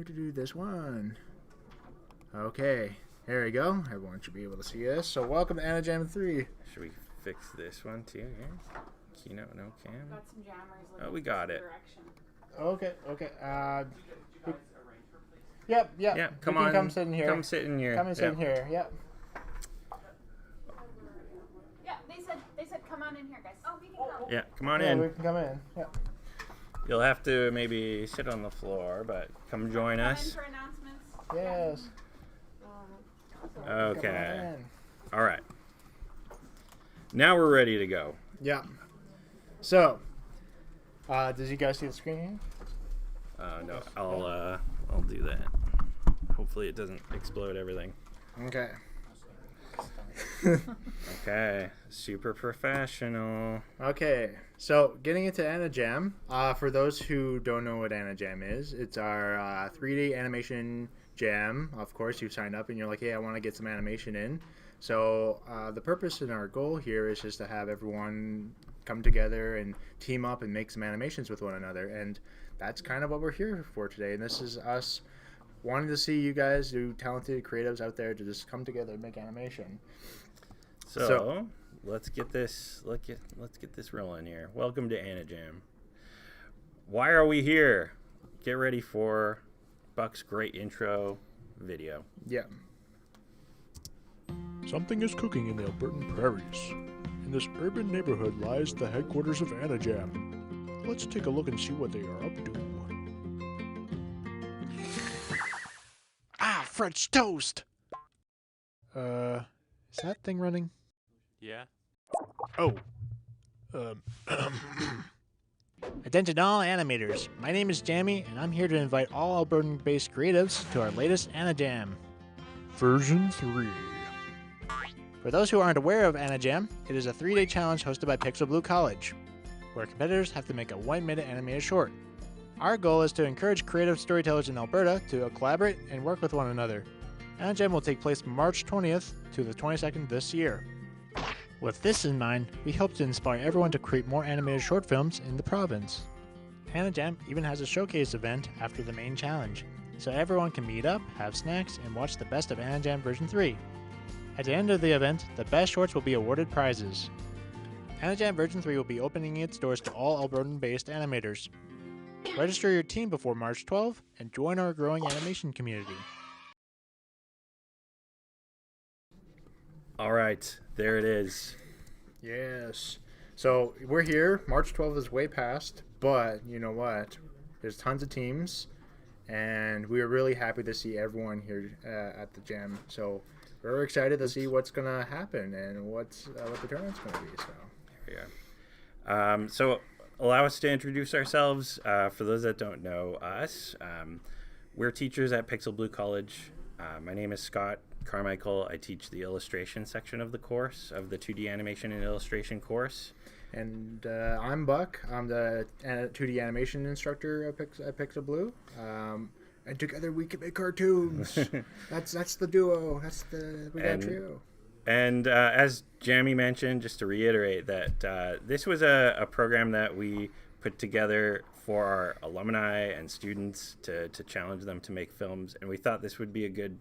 To do this one. Okay, here we go. Everyone should be able to see us. So welcome to Anna 3. Should we fix this one too here? Keynote, no cam. Got some jammers. Oh, we got it. Okay. Yep. Yeah, come on. Come sit in here. Come sit in here. Come and sit in here. Yep. Yeah, they said come on in here, guys. Oh, we can come. Yeah, come on Yeah, in. we can come in. Yep. You'll have to maybe sit on the floor, but come join us. Come in for announcements. Yes. Okay. All right. Now we're ready to go. Yeah. So, does you guys see the screen? No, I'll do that. Hopefully it doesn't explode everything. Okay. Okay. Super professional. Okay, so getting into AniJam. For those who don't know what AniJam is, it's our 3D animation jam. Of course, you've signed up and you're like, hey, I want to get some animation in. So the purpose and our goal here is just to have everyone come together and team up and make some animations with one another. And that's kind of what we're here for today. And this is us wanting to see you guys, you talented creatives out there, to just come together and make animation. So let's get this rolling here. Welcome to AniJam. Why are we here? Get ready for Buck's great intro video. Yeah. Something is cooking in the Albertan prairies. In this urban neighborhood lies the headquarters of AniJam. Let's take a look and see what they are up to. Ah, French toast! Is that thing running? Yeah. Oh. Attention all animators, my name is Jamie, and I'm here to invite all Albertan-based creatives to our latest AniJam. Version 3. For those who aren't aware of AniJam, it is a 3-day challenge hosted by Pixel Blue College, where competitors have to make a 1-minute animated short. Our goal is to encourage creative storytellers in Alberta to collaborate and work with one another. AniJam will take place March 20th to the 22nd this year. With this in mind, we hope to inspire everyone to create more animated short films in the province. AniJam even has a showcase event after the main challenge, so everyone can meet up, have snacks, and watch the best of AniJam version 3. At the end of the event, the best shorts will be awarded prizes. AniJam version 3 will be opening its doors to all Albertan-based animators. Register your team before March 12 and join our growing animation community. All right, there it is. Yes. So we're here. March 12th is way past, but you know what? There's tons of teams, and we are really happy to see everyone here at the jam. So we're excited to see what's gonna happen and what the tournament's gonna be. So Here we are. So allow us to introduce ourselves. For those that don't know us, we're teachers at Pixel Blue College. My name is Scott Carmichael. I teach the illustration section of the course, of the 2D animation and illustration course. And I'm Buck. I'm the 2D animation instructor at Pixel Blue. And together we can make cartoons. that's the duo. We got a trio. And as Jamie mentioned, just to reiterate that this was a program that we put together for our alumni and students to challenge them to make films. And we thought this would be a good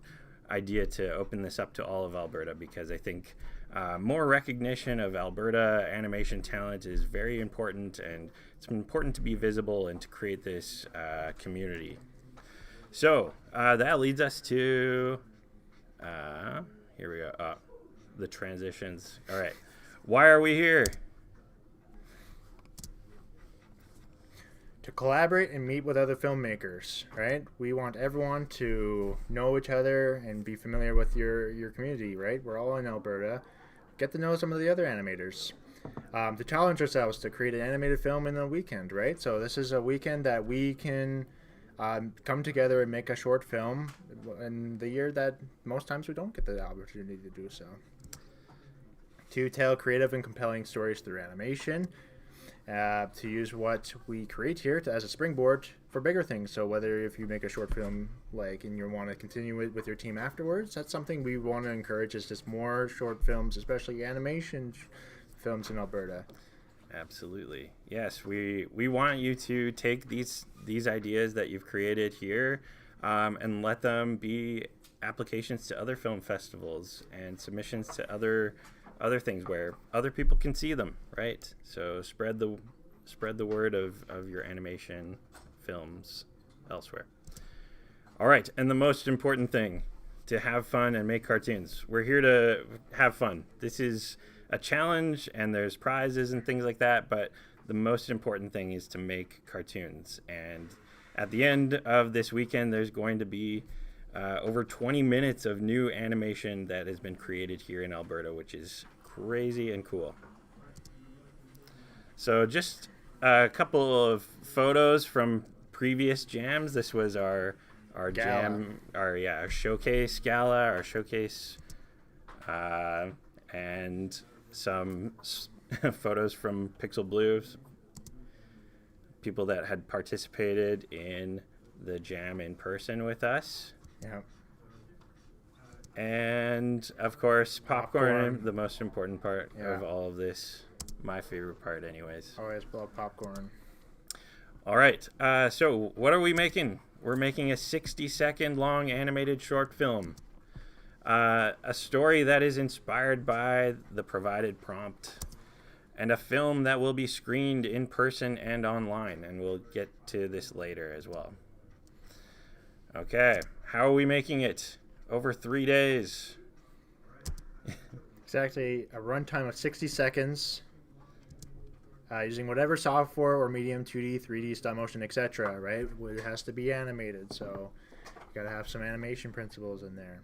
idea to open this up to all of Alberta, because I think more recognition of Alberta animation talent is very important, and it's important to be visible and to create this community. So that leads us to, here we go, the transitions. All right, why are we here? To collaborate and meet with other filmmakers, right? We want everyone to know each other and be familiar with your community, right? We're all in Alberta. Get to know some of the other animators. To challenge ourselves to create an animated film in a weekend, right? So this is a weekend that we can come together and make a short film in the year that most times we don't get the opportunity to do so. To tell creative and compelling stories through animation. To use what we create here as a springboard for bigger things. So whether if you make a short film and you want to continue it with your team afterwards, that's something we want to encourage, is just more short films, especially animation films in Alberta. Absolutely. Yes, we want you to take these ideas that you've created here, and let them be applications to other film festivals and submissions to other things where other people can see them, right? So spread the word of your animation films elsewhere. All right, and the most important thing, to have fun and make cartoons. We're here to have fun. This is a challenge, and there's prizes and things like that, but the most important thing is to make cartoons. And at the end of this weekend, there's going to be over 20 minutes of new animation that has been created here in Alberta, which is crazy and cool. So just a couple of photos from previous jams. This was our jam, our showcase gala, our showcase, and some photos from Pixel Blues, people that had participated in the jam in person with us. Yeah. And of course, popcorn, the most important part of all of this. My favorite part, anyways. Always love popcorn. All right. So what are we making? We're making a 60-second long animated short film. A story that is inspired by the provided prompt. And a film that will be screened in person and online. And we'll get to this later as well. Okay. How are we making it? Over 3 days. Exactly a runtime of 60 seconds. Using whatever software or medium, 2D, 3D, stop motion, etc. Right? It has to be animated, so you gotta have some animation principles in there.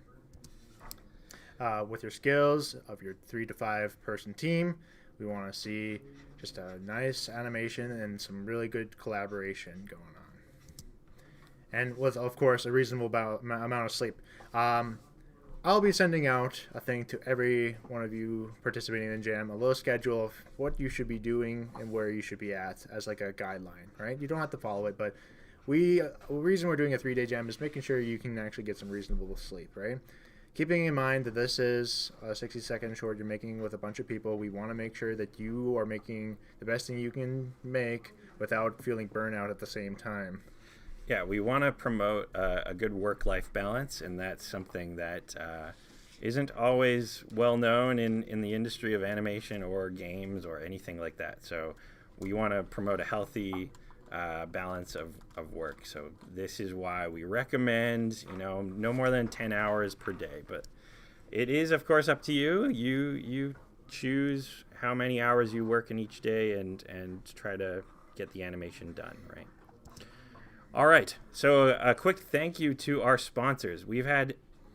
With your skills of your 3 to 5 person team, we want to see just a nice animation and some really good collaboration going on. And with, of course, a reasonable amount of sleep. I'll be sending out a thing to every one of you participating in the jam, a little schedule of what you should be doing and where you should be at as like a guideline, right? You don't have to follow it, but the reason we're doing a 3-day jam is making sure you can actually get some reasonable sleep, right? Keeping in mind that this is a 60-second short you're making with a bunch of people, we want to make sure that you are making the best thing you can make without feeling burnout at the same time. Yeah, we want to promote a good work-life balance, and that's something that isn't always well known in the industry of animation or games or anything like that. So we want to promote a healthy balance of work. So this is why we recommend, no more than 10 hours per day. But it is, of course, up to you. You choose how many hours you work in each day and try to get the animation done, right? All right, so a quick thank you to our sponsors. We've had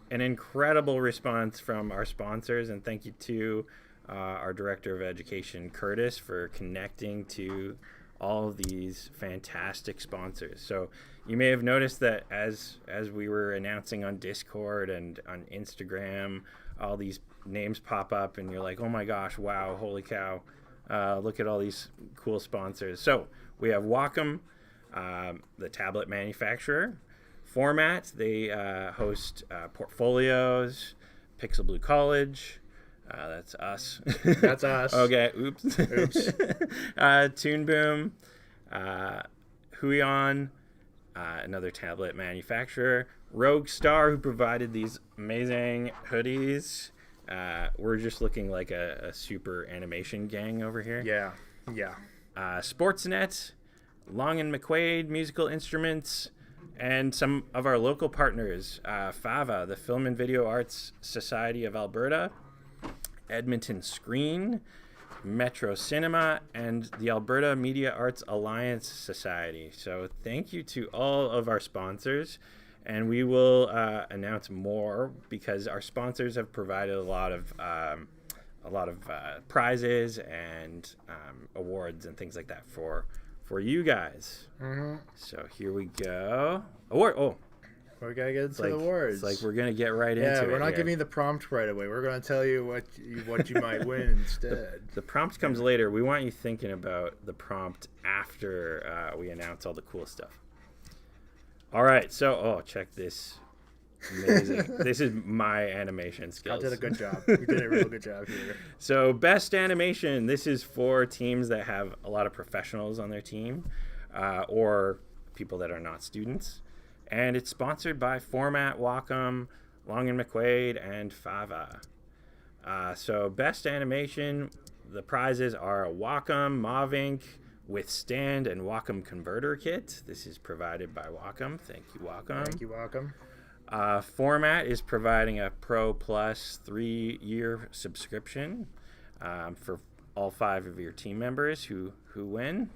an incredible response from our sponsors, and thank you to our Director of Education, Curtis, for connecting to all of these fantastic sponsors. So you may have noticed that as we were announcing on Discord and on Instagram, all these names pop up, and you're like, oh my gosh, wow, holy cow, look at all these cool sponsors. So we have Wacom, the tablet manufacturer. Format, they host portfolios. Pixel Blue College, that's us. That's us. Okay, oops. Toon Boom, Huion, another tablet manufacturer. Rogue Star, who provided these amazing hoodies. We're just looking like a super animation gang over here. Yeah. Sportsnet, Long and McQuaid Musical Instruments, and some of our local partners, FAVA, the Film and Video Arts Society of Alberta, Edmonton Screen, Metro Cinema, and the Alberta Media Arts Alliance Society. So thank you to all of our sponsors, and we will announce more because our sponsors have provided a lot of prizes and awards and things like that for you guys. Mm-hmm. So here we go. Award. Oh, we gotta get into the awards. It's like we're gonna get right into it. Yeah, we're not giving you the prompt right away. We're gonna tell you what you might win instead. The prompt comes later. We want you thinking about the prompt after we announce all the cool stuff. All right. So, check this. Amazing. This is my animation skills. I did a good job. You did a real good job here. So, best animation. This is for teams that have a lot of professionals on their team, or people that are not students. And it's sponsored by Format, Wacom, Long and McQuaid, and Fava. So best animation, the prizes are a Wacom Mauve Ink with stand and Wacom converter kit. This is provided by Wacom. Thank you, Wacom. Thank you, welcome. Format is providing a Pro Plus 3-year subscription for all 5 of your team members who win.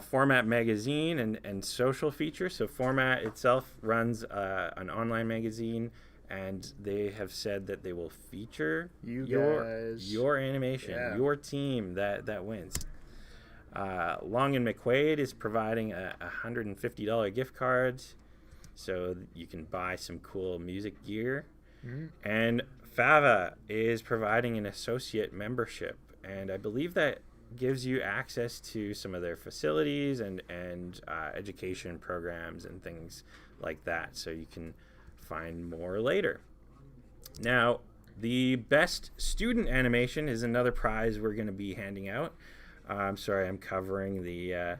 Format magazine and social features. So Format itself runs an online magazine, and they have said that they will feature your animation, your team that wins. Long and McQuaid is providing a $150 gift card, so you can buy some cool music gear. Mm-hmm. And Fava is providing an associate membership, and I believe that gives you access to some of their facilities and education programs and things like that, so you can find more later. Now, the best student animation is another prize we're going to be handing out. I'm sorry, I'm covering the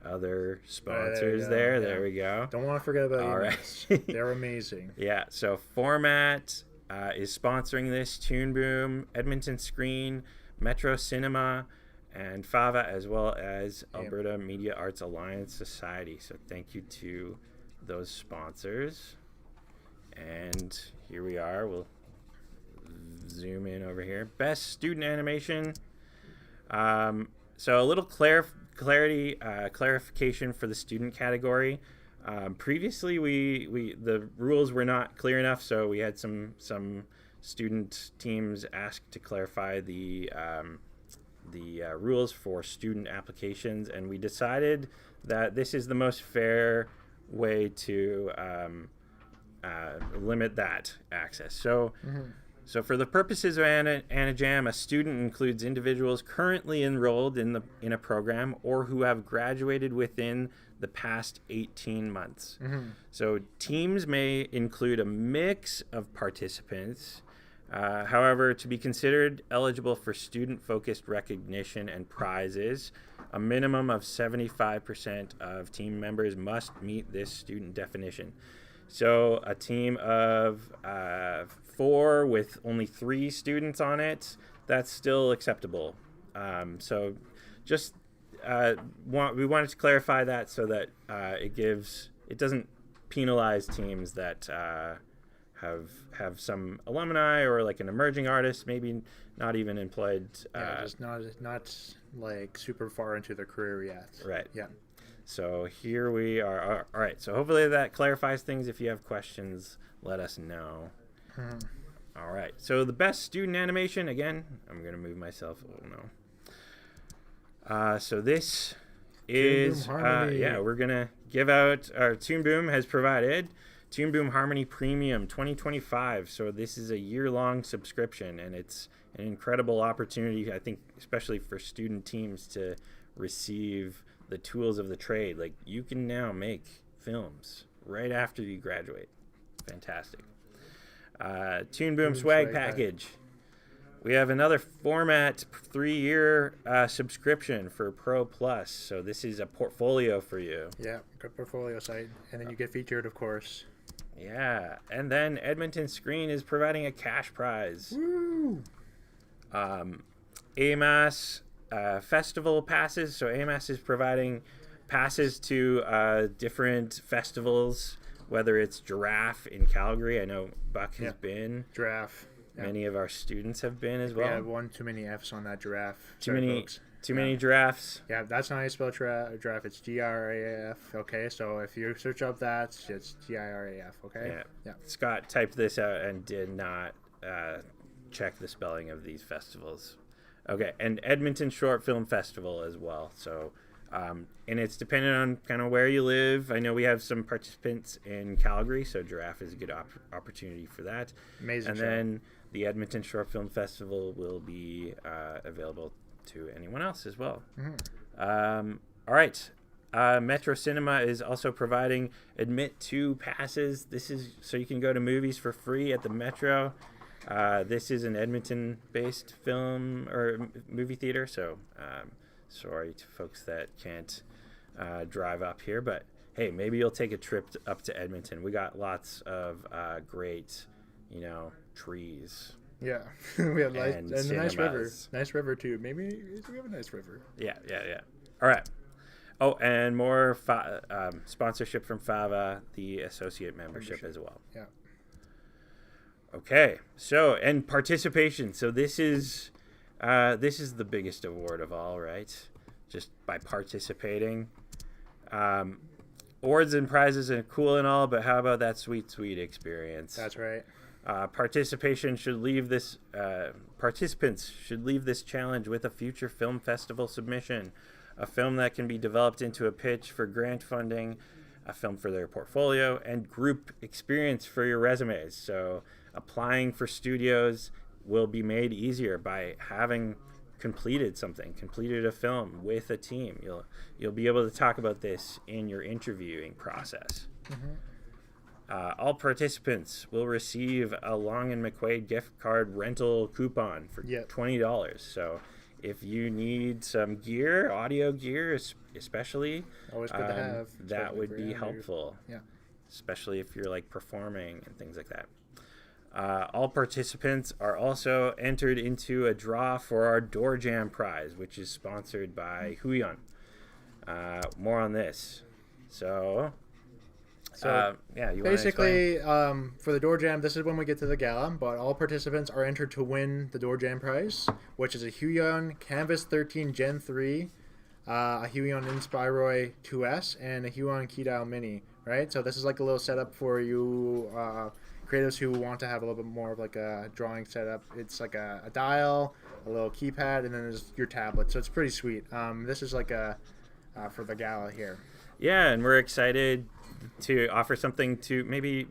other sponsors there. There we go. Don't want to forget about all right. They're amazing. Yeah, so Format is sponsoring this, Toon Boom, Edmonton Screen, Metro Cinema, and Fava, as well as Alberta Media Arts Alliance Society. So thank you to those sponsors. And here we are. We'll zoom in over here. Best student animation. So a little clarification for the student category. Previously, we the rules were not clear enough, so we had some student teams ask to clarify the rules for student applications, and we decided that this is the most fair way to limit that access. So. Mm-hmm. So for the purposes of AnaJam, a student includes individuals currently enrolled in a program or who have graduated within the past 18 months. Mm-hmm. So teams may include a mix of participants. However, to be considered eligible for student-focused recognition and prizes, a minimum of 75% of team members must meet this student definition. So a team of 4 with only 3 students on it, that's still acceptable. So just we wanted to clarify that so that it doesn't penalize teams that have some alumni or like an emerging artist, maybe not even employed. Just not like super far into their career yet. Right. Yeah. So here we are. All right. So hopefully that clarifies things. If you have questions, let us know. All right. So the best student animation, again, I'm going to move myself. Oh, no. So this is, we're going to give out, our Toon Boom has provided Toon Boom Harmony Premium 2025. So this is a year-long subscription, and it's an incredible opportunity, I think, especially for student teams to receive the tools of the trade. Like, you can now make films right after you graduate. Fantastic. Toon Boom swag package. We have another Format 3-year subscription for Pro Plus. So this is a portfolio for you. Yeah, good portfolio site. And then you get featured, of course. Yeah. And then Edmonton Screen is providing a cash prize. Woo! AMAS festival passes. So AMAS is providing passes to different festivals, whether it's Giraffe in Calgary. I know Buck has been. Giraffe. Many of our students have been as well. We had one too many F's on that Giraffe. Too many giraffes. Yeah, that's not how you spell giraffe. It's GRAF. Okay, so if you search up that, it's GIRAF. Okay. Yeah. Scott typed this out and did not check the spelling of these festivals. Okay, and Edmonton Short Film Festival as well. So, and it's dependent on kind of where you live. I know we have some participants in Calgary, so Giraffe is a good opportunity for that. Amazing. And then the Edmonton Short Film Festival will be available to anyone else as well. Mm-hmm. All right. Metro Cinema is also providing Admit 2 passes. This is so you can go to movies for free at the Metro. This is an Edmonton-based film or movie theater, so sorry to folks that can't drive up here, but hey, maybe you'll take a trip up to Edmonton. We got lots of great, trees. Yeah, we have And a nice river. cinemas. Nice river too. Maybe we have a nice river. Yeah. All right. Oh, and more sponsorship from Fava, the associate membership as well. Yeah. Okay. So, and participation. So this is the biggest award of all, right? Just by participating. Awards and prizes are cool and all, but how about that sweet, sweet experience? That's right. Participants should leave this challenge with a future film festival submission, a film that can be developed into a pitch for grant funding, a film for their portfolio, and group experience for your resumes. So applying for studios will be made easier by having completed a film with a team. You'll be able to talk about this in your interviewing process. All participants will receive a Long and McQuaid gift card rental coupon for $20. So if you need some gear, audio gear especially, Always good to have. that especially would for be animators. helpful. Yeah. Especially if you're like performing and things like that. All participants are also entered into a draw for our Door Jam prize, which is sponsored by Huion. More on this. So yeah, you Basically, for the Door Jam, this is when we get to the gala, but all participants are entered to win the Door Jam prize, which is a Huion Canvas 13 Gen 3, a Huion Inspiroy 2S, and a Huion Keydial Mini, right? So this is like a little setup for you creatives who want to have a little bit more of like a drawing setup. It's like a dial, a little keypad, and then there's your tablet. So it's pretty sweet. This is like for the gala here. Yeah, and we're excited to offer something to maybe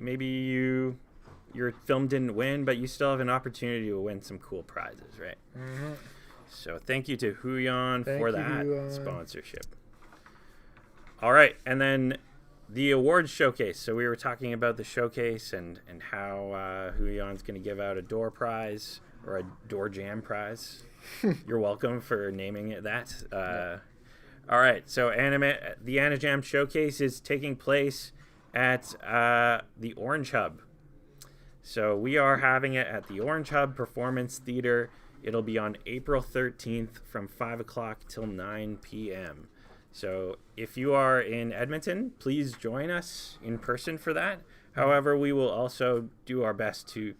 your film didn't win, but you still have an opportunity to win some cool prizes, right? Mm-hmm. So thank you to Huion for that Huion. sponsorship. All right, and then the awards showcase. So we were talking about the showcase and how Huion's going to give out a door prize or a Door Jam prize. You're welcome for naming it that. All right, so the Anajam Showcase is taking place at the Orange Hub. So we are having it at the Orange Hub Performance Theater. It'll be on April 13th from 5 o'clock till 9 p.m. So if you are in Edmonton, please join us in person for that. However, we will also do our best to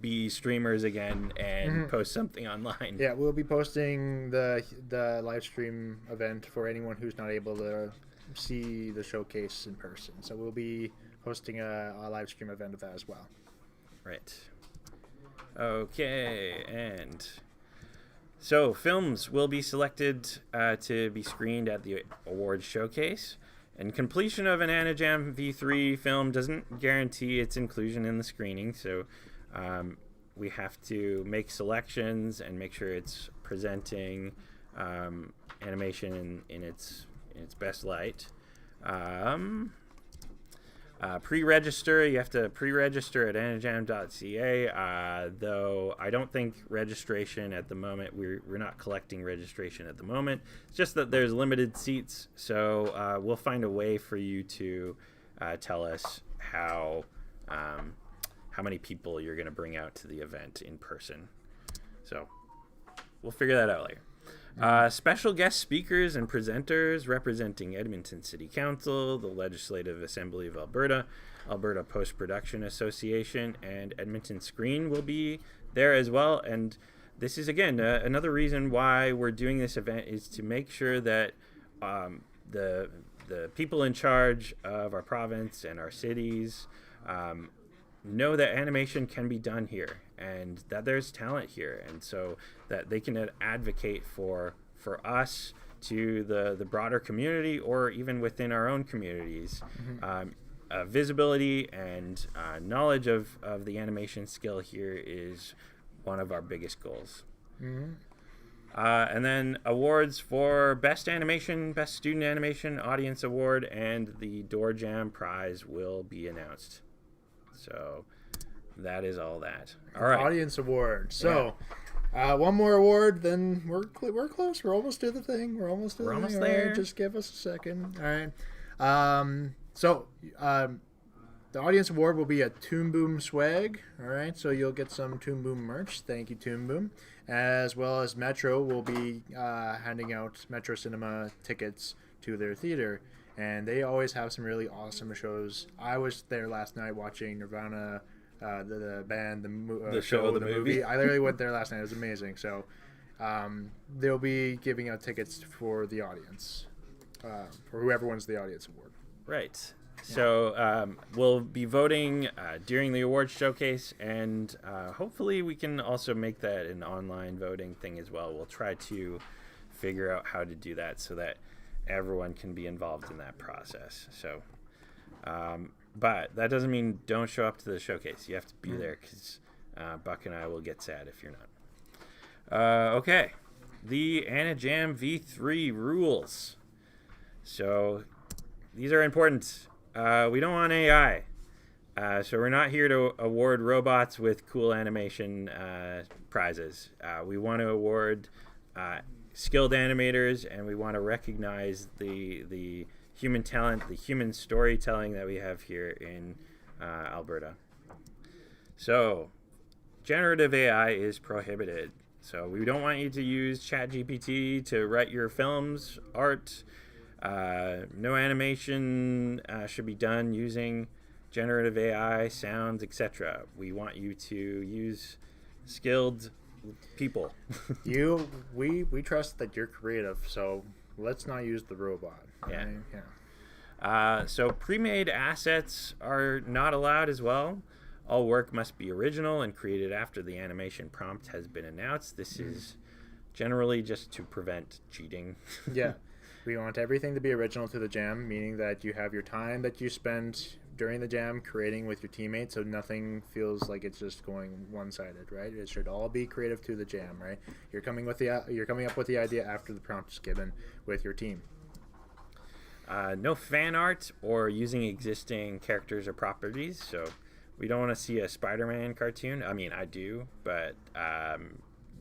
be streamers again and post something online. Yeah, we'll be posting the live stream event for anyone who's not able to see the showcase in person. So we'll be hosting a live stream event of that as well. Right. Okay, and so films will be selected to be screened at the awards showcase. And completion of an Anajam V3 film doesn't guarantee its inclusion in the screening, so we have to make selections and make sure it's presenting animation in its best light. Pre-register, you have to pre-register at anajam.ca, though I don't think registration at the moment, we're not collecting registration at the moment. It's just that there's limited seats, so we'll find a way for you to tell us how many people you're going to bring out to the event in person. So we'll figure that out later. Special guest speakers and presenters representing Edmonton City Council, the Legislative Assembly of Alberta, Alberta Post-Production Association, and Edmonton Screen will be there as well. And this is, again, another reason why we're doing this event is to make sure that the people in charge of our province and our cities know that animation can be done here and that there's talent here, and so that they can advocate for us to the broader community or even within our own communities. Visibility and knowledge of the animation skill here is one of our biggest goals. And then awards for Best Animation, Best Student Animation, Audience Award, and the Door Jam Prize will be announced. So that is all that. All right. Audience Award. So one more award, then we're close. We're almost to the thing. We're almost We're almost All right, there. just give us a second. All right. The audience award will be a Toon Boom swag. All right, so you'll get some Toon Boom merch. Thank you, Toon Boom. As well as Metro will be handing out Metro Cinema tickets to their theater. And they always have some really awesome shows. I was there last night watching Nirvana, the band, the show, the movie. I literally went there last night. It was amazing. So they'll be giving out tickets for the audience, for whoever wins the audience award. Right. So we'll be voting during the awards showcase, and hopefully we can also make that an online voting thing as well. We'll try to figure out how to do that so that everyone can be involved in that process. So, but that doesn't mean don't show up to the showcase. You have to be there because Buck and I will get sad if you're not. Okay, the AnaJam V3 rules. So these are important. We don't want AI. So we're not here to award robots with cool animation prizes. We want to award skilled animators, and we want to recognize the human talent, the human storytelling that we have here in Alberta. So generative AI is prohibited. So we don't want you to use ChatGPT to write your films, art. No animation should be done using generative AI, sounds, etc. We want you to use skilled people. We trust that you're creative, so let's not use the robot. Yeah. Right? Yeah. So pre-made assets are not allowed as well. All work must be original and created after the animation prompt has been announced. This is generally just to prevent cheating. Yeah. We want everything to be original to the jam, meaning that you have your time that you spend during the jam creating with your teammates, so nothing feels like it's just going one-sided, right? It should all be creative to the jam, right? You're coming up with the idea after the prompt is given with your team. No fan art or using existing characters or properties. So we don't want to see a Spider-Man cartoon. I mean, I do, but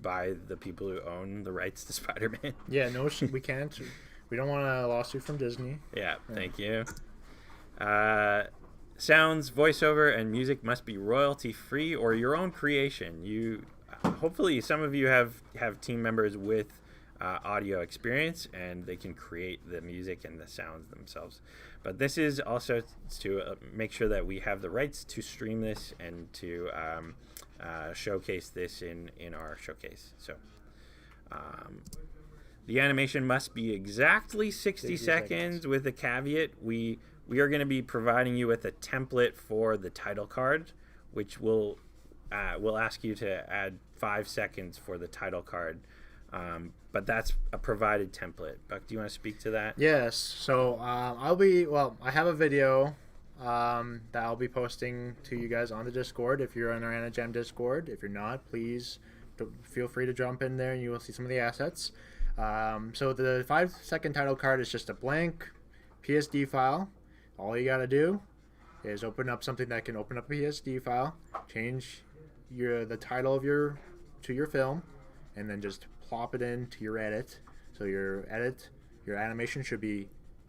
by the people who own the rights to Spider-Man. Yeah, no, we can't. We don't want a lawsuit from Disney. Yeah, thank you. Sounds, voiceover, and music must be royalty-free or your own creation. Hopefully, some of you have team members with audio experience, and they can create the music and the sounds themselves. But this is also to make sure that we have the rights to stream this and to showcase this in our showcase. So. The animation must be exactly 60 seconds with a caveat. We are going to be providing you with a template for the title card, which will ask you to add 5 seconds for the title card. But that's a provided template. Buck, do you want to speak to that? Yes. So I have a video that I'll be posting to you guys on the Discord if you're on our AnaJam Discord. If you're not, please feel free to jump in there and you will see some of the assets. So the 5-second title card is just a blank PSD file. All you gotta do is open up something that can open up a PSD file, change the title of your film, and then just plop it into your edit. So your animation should be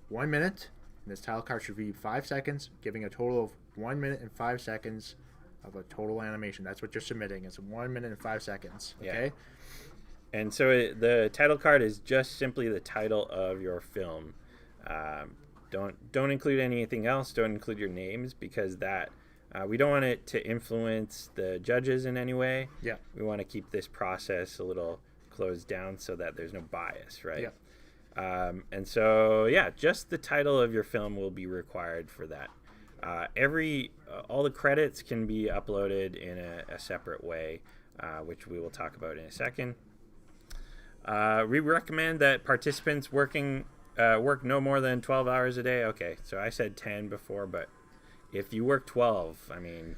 1 minute, and this title card should be 5 seconds, giving a total of 1 minute and 5 seconds of a total animation. That's what you're submitting. It's 1 minute and 5 seconds. Okay. Yeah. And so the title card is just simply the title of your film. Don't include anything else. Don't include your names because that we don't want it to influence the judges in any way. Yeah. We want to keep this process a little closed down so that there's no bias, right? Yeah. And so just the title of your film will be required for that. All the credits can be uploaded in a separate way, which we will talk about in a second. We recommend that participants work no more than 12 hours a day. Okay, so I said 10 before, but if you work 12, I mean,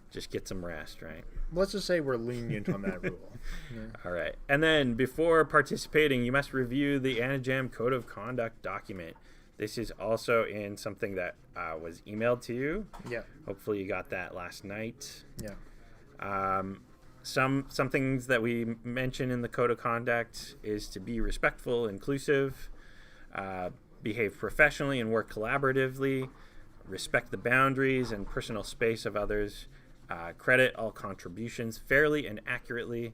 just get some rest, right? Let's just say we're lenient on that rule. Yeah. All right. And then before participating, you must review the AnaJam Code of Conduct document. This is also in something that was emailed to you. Yeah. Hopefully you got that last night. Yeah. Some things that we mention in the Code of Conduct is to be respectful, inclusive, behave professionally and work collaboratively, respect the boundaries and personal space of others, credit all contributions fairly and accurately,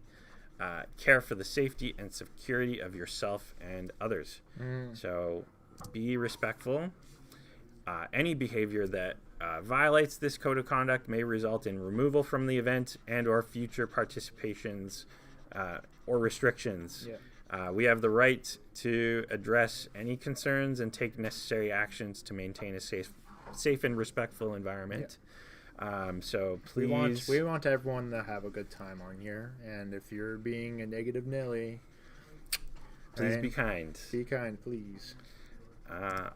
care for the safety and security of yourself and others. So be respectful. Any behavior that violates this code of conduct may result in removal from the event and or future participations or restrictions. We have the right to address any concerns and take necessary actions to maintain a safe and respectful environment. So please, we want everyone to have a good time on here, and if you're being a negative Nelly, please be kind. Be kind, please.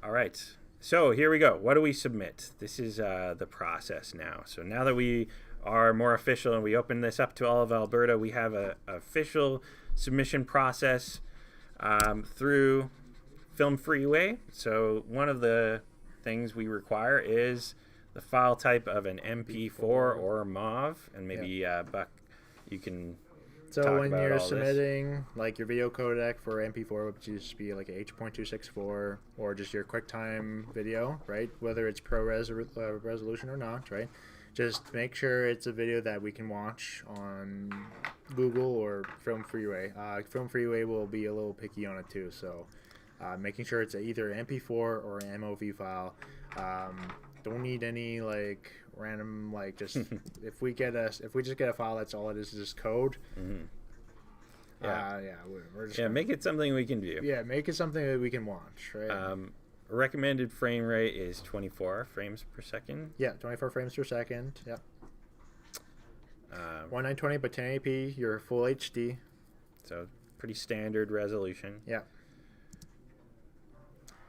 All right. So here we go. What do we submit? This is the process now. So now that we are more official and we open this up to all of Alberta, we have a official submission process through Film Freeway. So one of the things we require is the file type of an MP4 or MOV, and maybe Buck, you can so talk when about you're all submitting like your video codec for MP4, which would just be like a H.264 or just your QuickTime video, right? Whether it's resolution or not, right? Just make sure it's a video that we can watch on Google or Film Freeway. Film Freeway will be a little picky on it too, so making sure it's either an MP4 or an MOV file. Don't need any like random like just if we just get a file that's all it is just code. We're just make it something we can view. Yeah, make it something that we can watch, right? Recommended frame rate is 24 frames per second. Yeah, 24 frames per second. Yeah. 1920 by 1080p, your full HD. So pretty standard resolution. Yeah.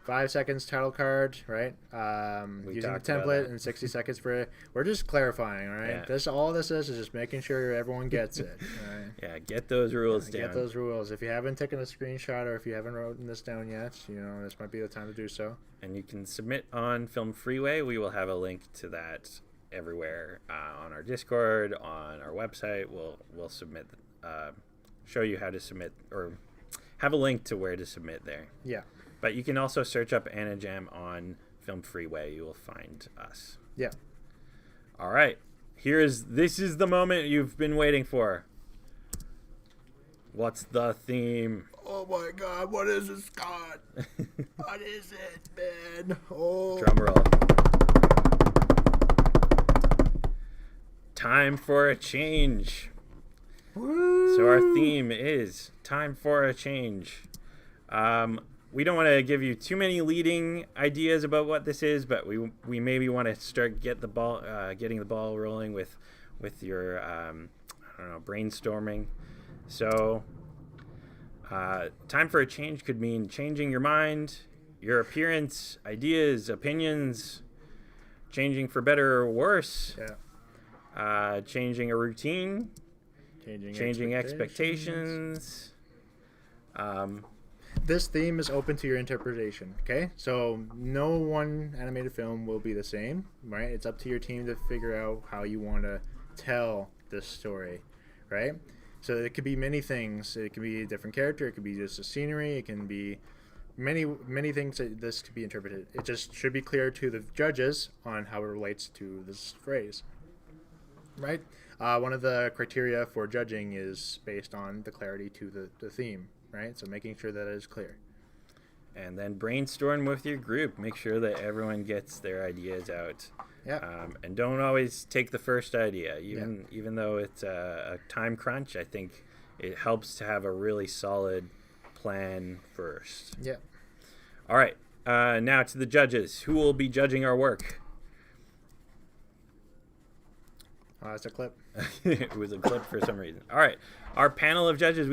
5 seconds title card, right? Using the template and 60 seconds for it. We're just clarifying, right? Yeah. All this is just making sure everyone gets it. Right? Yeah, get those rules down. Get those rules. If you haven't taken a screenshot or if you haven't written this down yet, this might be the time to do so. And you can submit on Film Freeway. We will have a link to that everywhere on our Discord, on our website. We'll submit, show you how to submit, or have a link to where to submit there. Yeah. But you can also search up AnaJam on Film Freeway. You will find us. Yeah. All right. This is the moment you've been waiting for. What's the theme? Oh my God! What is it, Scott? What is it, man? Oh. Drum roll. Time for a change. Woo. So our theme is time for a change. We don't want to give you too many leading ideas about what this is, but we maybe want to start getting the ball rolling with your brainstorming. So time for a change could mean changing your mind, your appearance, ideas, opinions, changing for better or worse. Yeah. Changing a routine, changing expectations. expectations. This theme is open to your interpretation, okay? So no one animated film will be the same, right? It's up to your team to figure out how you want to tell this story, right? So it could be many things. It could be a different character. It could be just a scenery. It can be many things that this could be interpreted. It just should be clear to the judges on how it relates to this phrase, right? One of the criteria for judging is based on the clarity to the theme, right? So making sure that it is clear. And then brainstorm with your group. Make sure that everyone gets their ideas out. Yeah. And don't always take the first idea. Even though it's a time crunch, I think it helps to have a really solid plan first. Yeah. All right. Now to the judges. Who will be judging our work? It's a clip. It was a clip for some reason. All right. Our panel of judges,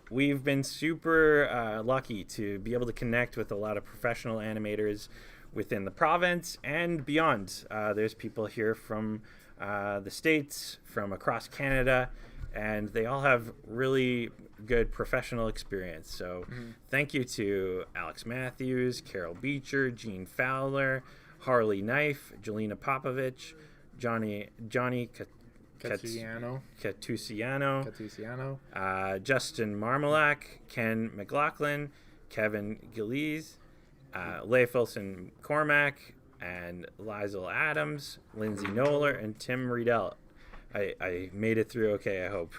we've been super lucky to be able to connect with a lot of professional animators within the province and beyond. There's people here from the States, from across Canada, and they all have really good professional experience. So thank you to Alex Matthews, Carol Beecher, Jean Fowler, Harley Knife, Jelena Popovich, Johnny Catusiano, Justin Marmalak, Ken McLaughlin, Kevin Gillies, Leif Wilson Cormack and Lizel Adams, Lindsay Noller, and Tim Riedel. I made it through okay, I hope.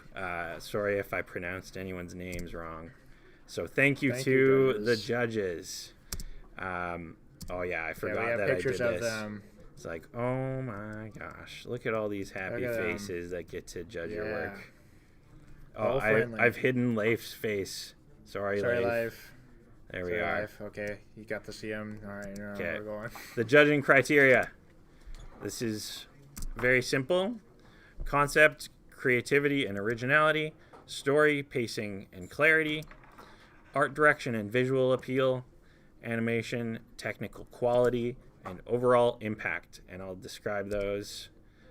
Sorry if I pronounced anyone's names wrong. So thank you to the judges. Oh, yeah, I forgot that I did of this. them. It's like, oh, my gosh. Look at all these happy faces that get to judge your work. Oh, I've hidden Leif's face. Sorry, Leif. There we are. Leif. Okay, you got to see him. All right, okay. We're going. The judging criteria. This is very simple. Concept, creativity, and originality. Story, pacing, and clarity. Art direction and visual appeal. Animation, technical quality, and overall impact. And I'll describe those.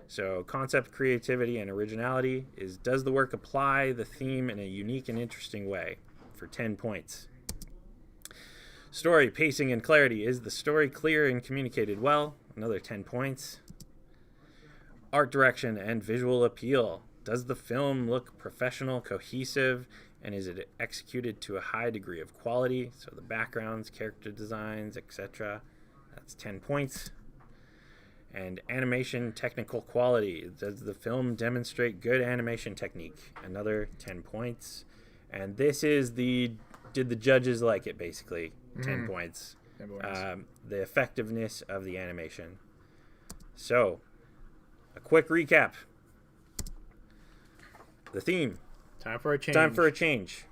So concept, creativity, and originality is, does the work apply the theme in a unique and interesting way? For 10 points. Story, pacing, and clarity. Is the story clear and communicated well? Another 10 points. Art direction and visual appeal. Does the film look professional, cohesive, and is it executed to a high degree of quality? So the backgrounds, character designs, etc. That's 10 points. And animation technical quality. Does the film demonstrate good animation technique? Another 10 points. And this is the, did the judges like it, basically? 10 points. 10 points. The effectiveness of the animation. So, a quick recap. The theme. Time for a change. Time for a change.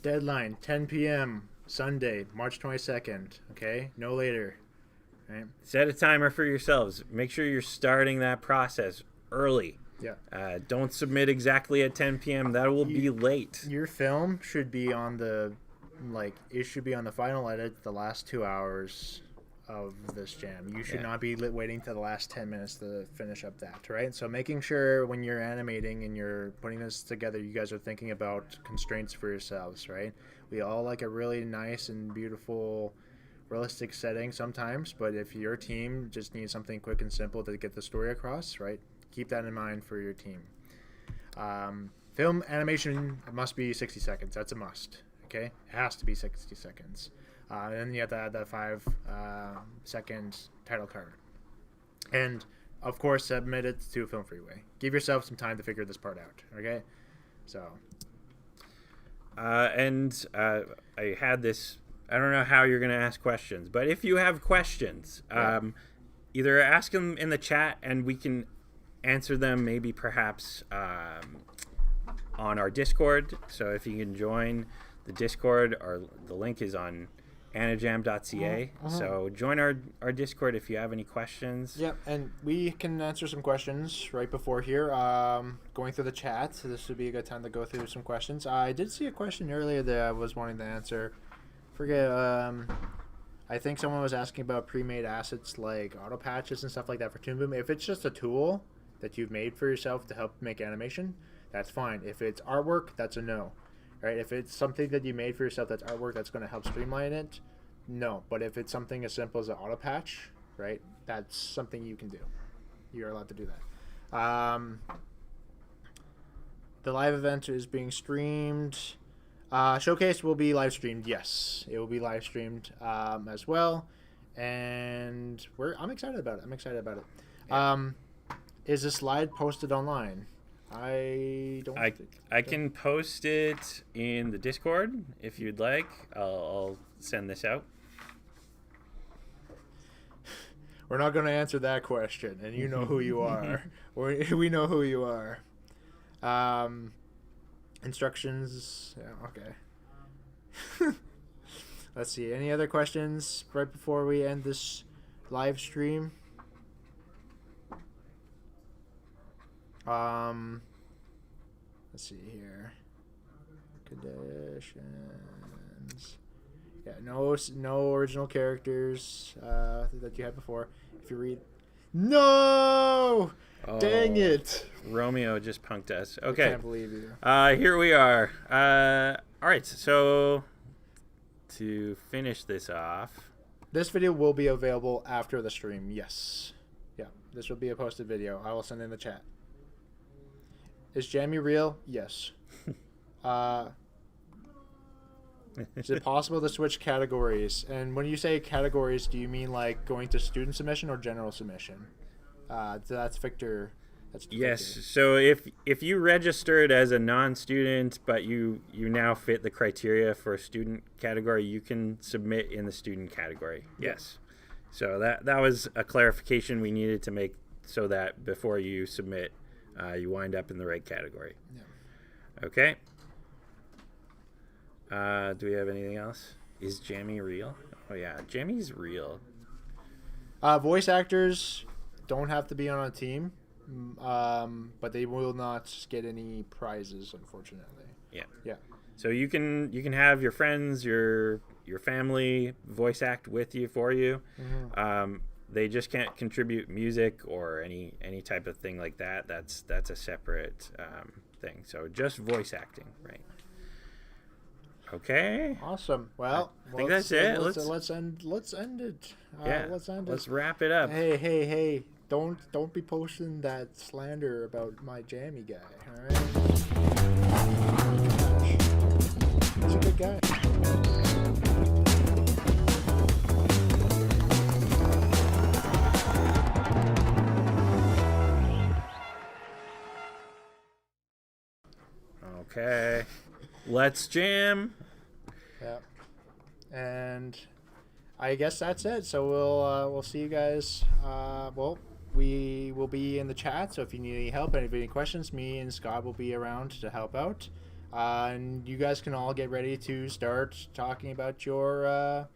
Deadline, 10 p.m. Sunday, March 22nd. Okay? No later. Right? Set a timer for yourselves. Make sure you're starting that process early. Yeah. Don't submit exactly at 10 p.m. That will be late. Your film should be on the, it should be on the final edit the last 2 hours of this jam. You should not be waiting to the last 10 minutes to finish up that, right? So making sure when you're animating and you're putting this together, you guys are thinking about constraints for yourselves, right? We all like a really nice and beautiful, realistic setting sometimes, but if your team just needs something quick and simple to get the story across, right? Keep that in mind for your team. Film animation must be 60 seconds. That's a must, okay? It has to be 60 seconds. And then you have to add that 5-second title card. And, of course, submit it to Film Freeway. Give yourself some time to figure this part out, okay? So. I had this, I don't know how you're going to ask questions, but if you have questions, either ask them in the chat and we can answer them maybe perhaps on our Discord. So if you can join the Discord, the link is on anajam.ca. So join our Discord if you have any questions. Yep, and we can answer some questions right before here. Going through the chat, so this would be a good time to go through some questions. I did see a question earlier that I was wanting to answer. I think someone was asking about pre-made assets like auto patches and stuff like that for Toon Boom. If it's just a tool that you've made for yourself to help make animation, that's fine. If it's artwork, that's a no. Right? If it's something that you made for yourself that's artwork that's going to help streamline it, no. But if it's something as simple as an auto patch, right, that's something you can do. You're allowed to do that. The live event is being streamed. Showcase will be live streamed. Yes, it will be live streamed as well, and I'm excited about it. Yeah. Is the slide posted online? I can post it in the Discord if you'd like. I'll send this out. We're not going to answer that question, and you know who you are. We know who you are. Instructions. Yeah, okay. Let's see. Any other questions right before we end this live stream? Let's see here. Conditions. Yeah, no original characters that you had before. If you read, no, dang it! Romeo just punked us. Okay, I can't believe you. Here we are. All right, so to finish this off, this video will be available after the stream. Yes, yeah, this will be a posted video. I will send in the chat. Is Jamie real? Yes. Is it possible to switch categories? And when you say categories, do you mean like going to student submission or general submission? That's Victor. That's Yes. Victor. So if you registered as a non-student, but you now fit the criteria for a student category, you can submit in the student category. Yes. So that was a clarification we needed to make, so that before you submit, you wind up in the right category. Yeah. Okay. Do we have anything else? Is Jammy real? Oh yeah, Jammy's real. Voice actors don't have to be on a team, but they will not get any prizes, unfortunately. Yeah. Yeah. So you can have your friends, your family voice act with you for you. Mm-hmm. They just can't contribute music or any type of thing like that. That's a separate thing. So just voice acting, right? Okay. Awesome. Well, I think that's it. Let's end it. Yeah. Let's end it. Let's wrap it up. Hey! Don't be posting that slander about my jammy guy. All right. He's a good guy. Okay. Let's jam. Yeah. And I guess that's it. So we'll see you guys. We will be in the chat. So if you need any help, any questions, me and Scott will be around to help out. And you guys can all get ready to start talking about your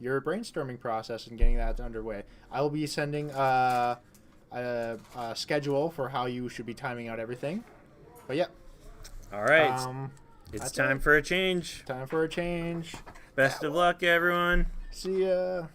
brainstorming process and getting that underway. I will be sending a schedule for how you should be timing out everything. But yeah. All right. It's time for a change. Time for a change. Best of luck, everyone. See ya.